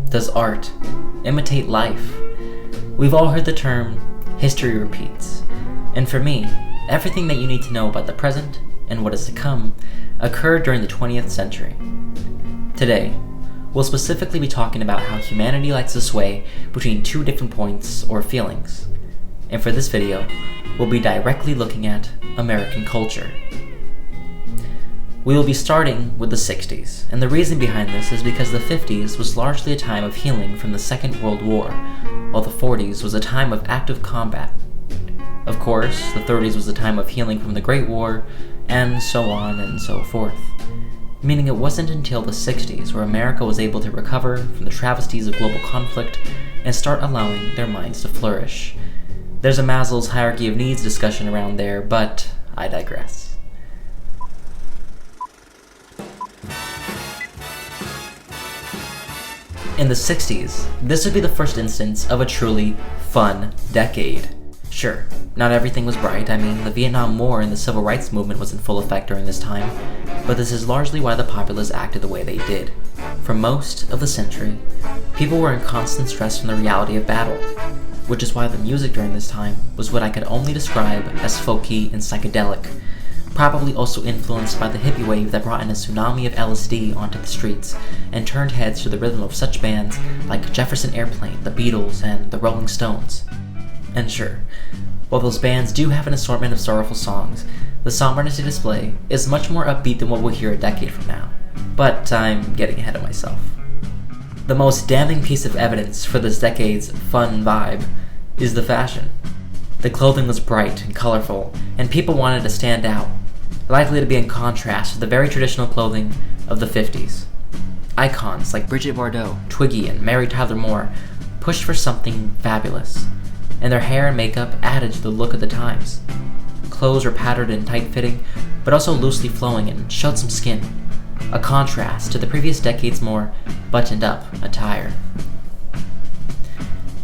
Does art imitate life? We've all heard the term, history repeats. And for me, everything that you need to know about the present and what is to come occurred during the 20th century. Today, we'll specifically be talking about how humanity likes to sway between two different points or feelings. And for this video, we'll be directly looking at American culture. We will be starting with the 60s, and the reason behind this is because the 50s was largely a time of healing from the Second World War, while the 40s was a time of active combat. Of course, the 30s was a time of healing from the Great War, and so on and so forth. Meaning it wasn't until the 60s where America was able to recover from the travesties of global conflict and start allowing their minds to flourish. There's a Maslow's hierarchy of needs discussion around there, but I digress. In the 60s, this would be the first instance of a truly fun decade. Sure, not everything was bright. The Vietnam War and the Civil Rights Movement was in full effect during this time, but this is largely why the populace acted the way they did. For most of the century, people were in constant stress from the reality of battle, which is why the music during this time was what I could only describe as folky and psychedelic, probably also influenced by the hippie wave that brought in a tsunami of LSD onto the streets and turned heads to the rhythm of such bands like Jefferson Airplane, the Beatles, and the Rolling Stones. And sure, while those bands do have an assortment of sorrowful songs, the somberness they display is much more upbeat than what we'll hear a decade from now. But I'm getting ahead of myself. The most damning piece of evidence for this decade's fun vibe is the fashion. The clothing was bright and colorful, and people wanted to stand out, likely to be in contrast to the very traditional clothing of the 50s. Icons like Brigitte Bardot, Twiggy, and Mary Tyler Moore pushed for something fabulous, and their hair and makeup added to the look of the times. Clothes were patterned and tight-fitting, but also loosely flowing and showed some skin, a contrast to the previous decade's more buttoned-up attire.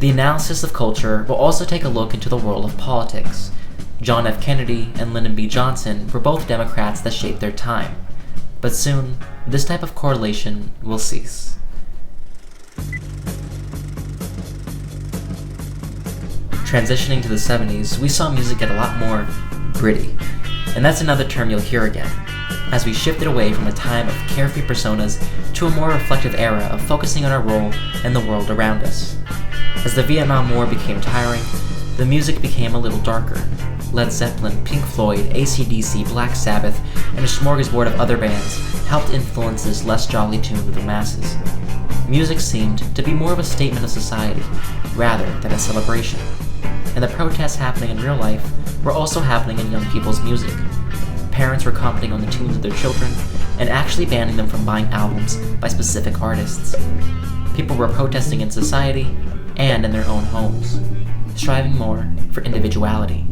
The analysis of culture will also take a look into the world of politics. John F. Kennedy and Lyndon B. Johnson were both Democrats that shaped their time, but soon, this type of correlation will cease. Transitioning to the 70s, we saw music get a lot more gritty, and that's another term you'll hear again, as we shifted away from a time of carefree personas to a more reflective era of focusing on our role in the world around us. As the Vietnam War became tiring, the music became a little darker. Led Zeppelin, Pink Floyd, AC/DC, Black Sabbath, and a smorgasbord of other bands helped influence this less jolly tune to the masses. Music seemed to be more of a statement of society, rather than a celebration. And the protests happening in real life were also happening in young people's music. Parents were commenting on the tunes of their children, and actually banning them from buying albums by specific artists. People were protesting in society and in their own homes, striving more for individuality.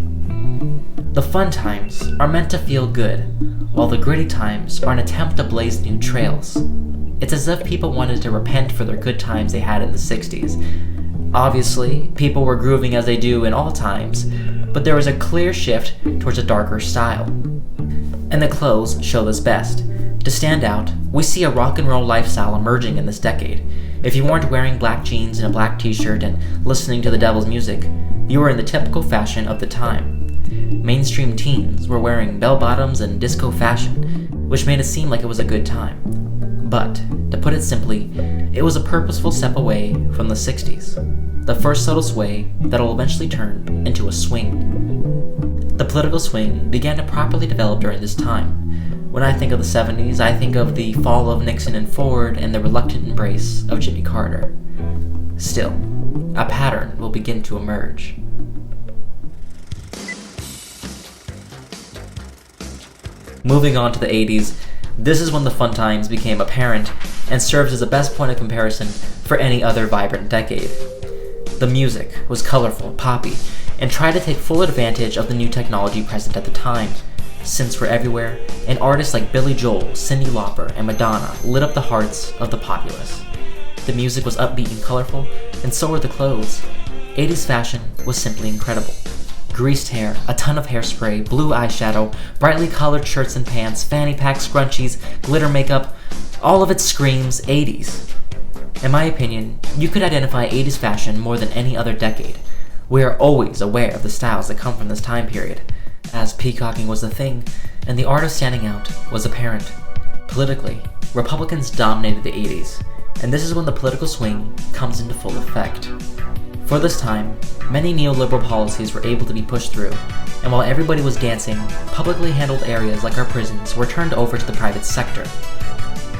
The fun times are meant to feel good, while the gritty times are an attempt to blaze new trails. It's as if people wanted to repent for their good times they had in the 60s. Obviously, people were grooving as they do in all times, but there was a clear shift towards a darker style. And the clothes show this best. To stand out, we see a rock and roll lifestyle emerging in this decade. If you weren't wearing black jeans and a black t-shirt and listening to the devil's music, you were in the typical fashion of the time. Mainstream teens were wearing bell-bottoms and disco fashion, which made it seem like it was a good time. But, to put it simply, it was a purposeful step away from the 60s. The first subtle sway that'll eventually turn into a swing. The political swing began to properly develop during this time. When I think of the 70s, I think of the fall of Nixon and Ford and the reluctant embrace of Jimmy Carter. Still, a pattern will begin to emerge. Moving on to the 80s, this is when the fun times became apparent and serves as the best point of comparison for any other vibrant decade. The music was colorful, poppy, and tried to take full advantage of the new technology present at the time. Synths were everywhere, and artists like Billy Joel, Cyndi Lauper, and Madonna lit up the hearts of the populace. The music was upbeat and colorful, and so were the clothes. 80s fashion was simply incredible. Greased hair, a ton of hairspray, blue eyeshadow, brightly colored shirts and pants, fanny packs, scrunchies, glitter makeup, all of it screams 80s. In my opinion, you could identify 80s fashion more than any other decade. We are always aware of the styles that come from this time period, as peacocking was the thing, and the art of standing out was apparent. Politically, Republicans dominated the 80s, and this is when the political swing comes into full effect. For this time, many neoliberal policies were able to be pushed through, and while everybody was dancing, publicly handled areas like our prisons were turned over to the private sector.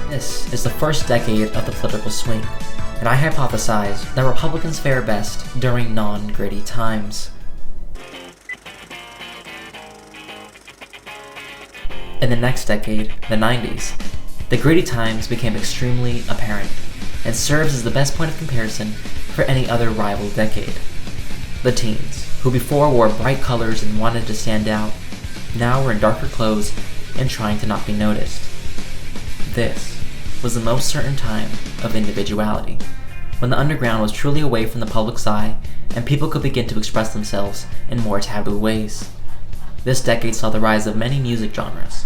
This is the first decade of the political swing, and I hypothesize that Republicans fare best during non-gritty times. In the next decade, the 90s, the gritty times became extremely apparent, and serves as the best point of comparison for any other rival decade. The teens, who before wore bright colors and wanted to stand out, now were in darker clothes and trying to not be noticed. This was the most certain time of individuality, when the underground was truly away from the public's eye and people could begin to express themselves in more taboo ways. This decade saw the rise of many music genres.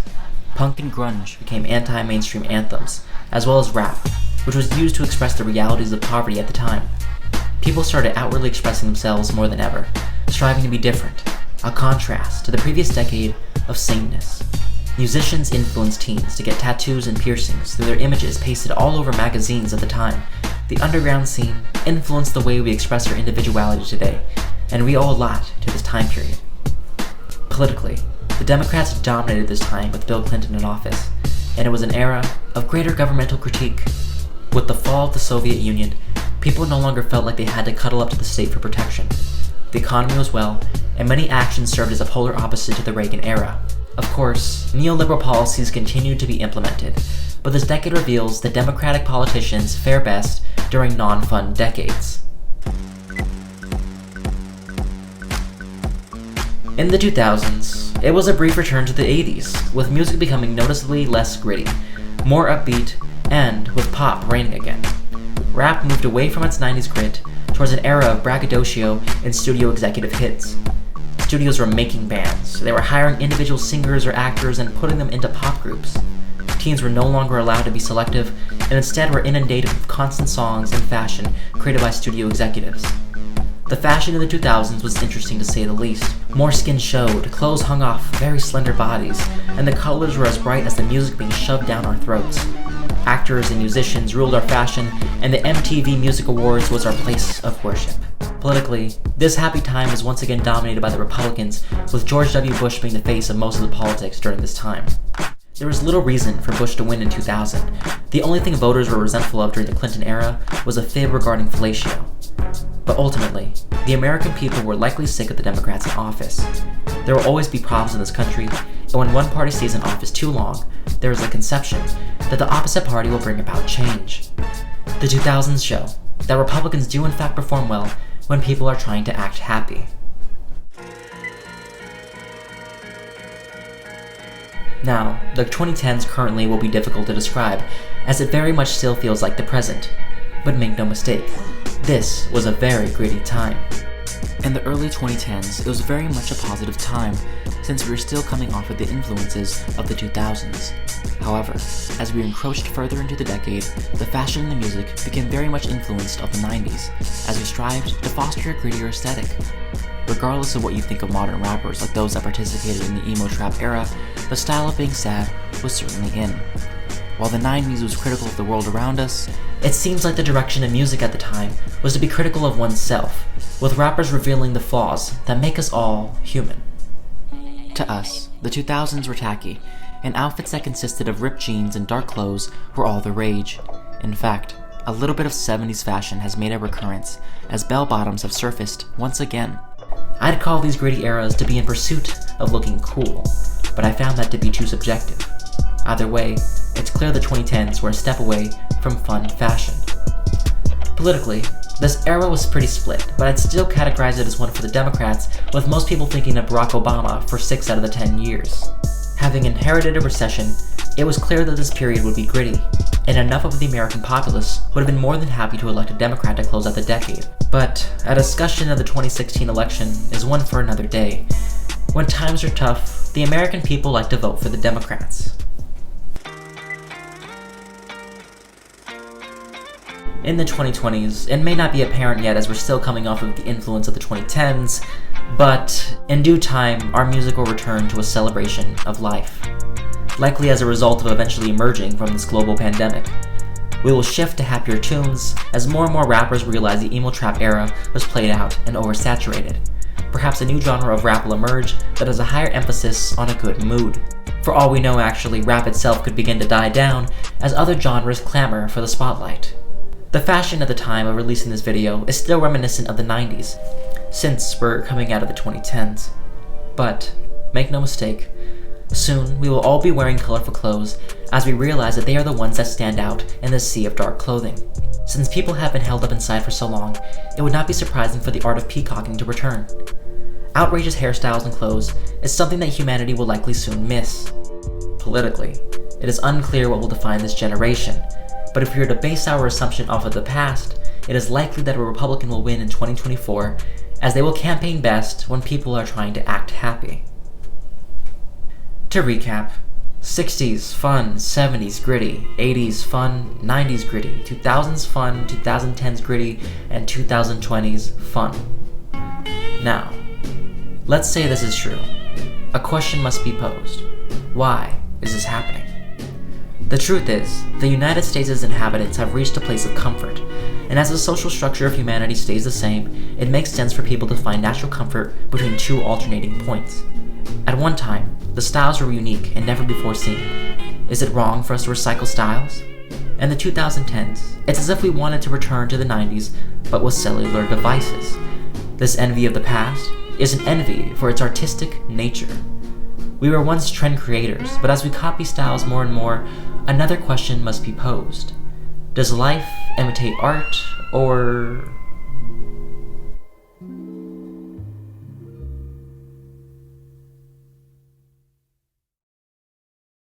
Punk and grunge became anti-mainstream anthems, as well as rap, which was used to express the realities of poverty at the time. People started outwardly expressing themselves more than ever, striving to be different, a contrast to the previous decade of sameness. Musicians influenced teens to get tattoos and piercings through their images pasted all over magazines at the time. The underground scene influenced the way we express our individuality today, and we owe a lot to this time period. Politically, the Democrats dominated this time with Bill Clinton in office, and it was an era of greater governmental critique. With the fall of the Soviet Union, people no longer felt like they had to cuddle up to the state for protection. The economy was well, and many actions served as a polar opposite to the Reagan era. Of course, neoliberal policies continued to be implemented, but this decade reveals that Democratic politicians fare best during non-fun decades. In the 2000s, it was a brief return to the 80s, with music becoming noticeably less gritty, more upbeat, and with pop reigning again. Rap moved away from its 90s grit towards an era of braggadocio and studio executive hits. Studios were making bands, they were hiring individual singers or actors and putting them into pop groups. Teens were no longer allowed to be selective, and instead were inundated with constant songs and fashion created by studio executives. The fashion in the 2000s was interesting to say the least. More skin showed, clothes hung off very slender bodies, and the colors were as bright as the music being shoved down our throats. Actors and musicians ruled our fashion, and the MTV Music Awards was our place of worship. Politically, this happy time was once again dominated by the Republicans, with George W. Bush being the face of most of the politics during this time. There was little reason for Bush to win in 2000. The only thing voters were resentful of during the Clinton era was a fib regarding fellatio. But ultimately, the American people were likely sick of the Democrats in office. There will always be problems in this country, and when one party stays in office too long, there is a conception that the opposite party will bring about change. The 2000s show that Republicans do in fact perform well when people are trying to act happy. Now, the 2010s currently will be difficult to describe, as it very much still feels like the present. But make no mistake, this was a very gritty time. In the early 2010s, it was very much a positive time, since we were still coming off of the influences of the 2000s. However, as we encroached further into the decade, the fashion and the music became very much influenced of the 90s, as we strived to foster a grittier aesthetic. Regardless of what you think of modern rappers like those that participated in the emo trap era, the style of being sad was certainly in. While the 90s was critical of the world around us, it seems like the direction of music at the time was to be critical of oneself, with rappers revealing the flaws that make us all human. To us, the 2000s were tacky, and outfits that consisted of ripped jeans and dark clothes were all the rage. In fact, a little bit of 70s fashion has made a recurrence, as bell-bottoms have surfaced once again. I'd call these gritty eras to be in pursuit of looking cool, but I found that to be too subjective. Either way, it's clear the 2010s were a step away from fun fashion. Politically, this era was pretty split, but I'd still categorize it as one for the Democrats, with most people thinking of Barack Obama for 6 out of the 10 years. Having inherited a recession, it was clear that this period would be gritty, and enough of the American populace would have been more than happy to elect a Democrat to close out the decade. But a discussion of the 2016 election is one for another day. When times are tough, the American people like to vote for the Democrats. in the 2020s. It may not be apparent yet as we're still coming off of the influence of the 2010s, but in due time, our music will return to a celebration of life. Likely as a result of eventually emerging from this global pandemic. We will shift to happier tunes as more and more rappers realize the emo trap era was played out and oversaturated. Perhaps a new genre of rap will emerge that has a higher emphasis on a good mood. For all we know, actually, rap itself could begin to die down as other genres clamor for the spotlight. The fashion at the time of releasing this video is still reminiscent of the 90s, since we're coming out of the 2010s. But, make no mistake, soon we will all be wearing colorful clothes as we realize that they are the ones that stand out in this sea of dark clothing. Since people have been held up inside for so long, it would not be surprising for the art of peacocking to return. Outrageous hairstyles and clothes is something that humanity will likely soon miss. Politically, it is unclear what will define this generation, but if we were to base our assumption off of the past, it is likely that a Republican will win in 2024, as they will campaign best when people are trying to act happy. To recap, 60s fun, 70s gritty, 80s fun, 90s gritty, 2000s fun, 2010s gritty, and 2020s fun. Now, let's say this is true. A question must be posed. Why is this happening? The truth is, the United States' inhabitants have reached a place of comfort, and as the social structure of humanity stays the same, it makes sense for people to find natural comfort between two alternating points. At one time, the styles were unique and never before seen. Is it wrong for us to recycle styles? In the 2010s, it's as if we wanted to return to the 90s, but with cellular devices. This envy of the past is an envy for its artistic nature. We were once trend creators, but as we copy styles more and more, another question must be posed. Does life imitate art, or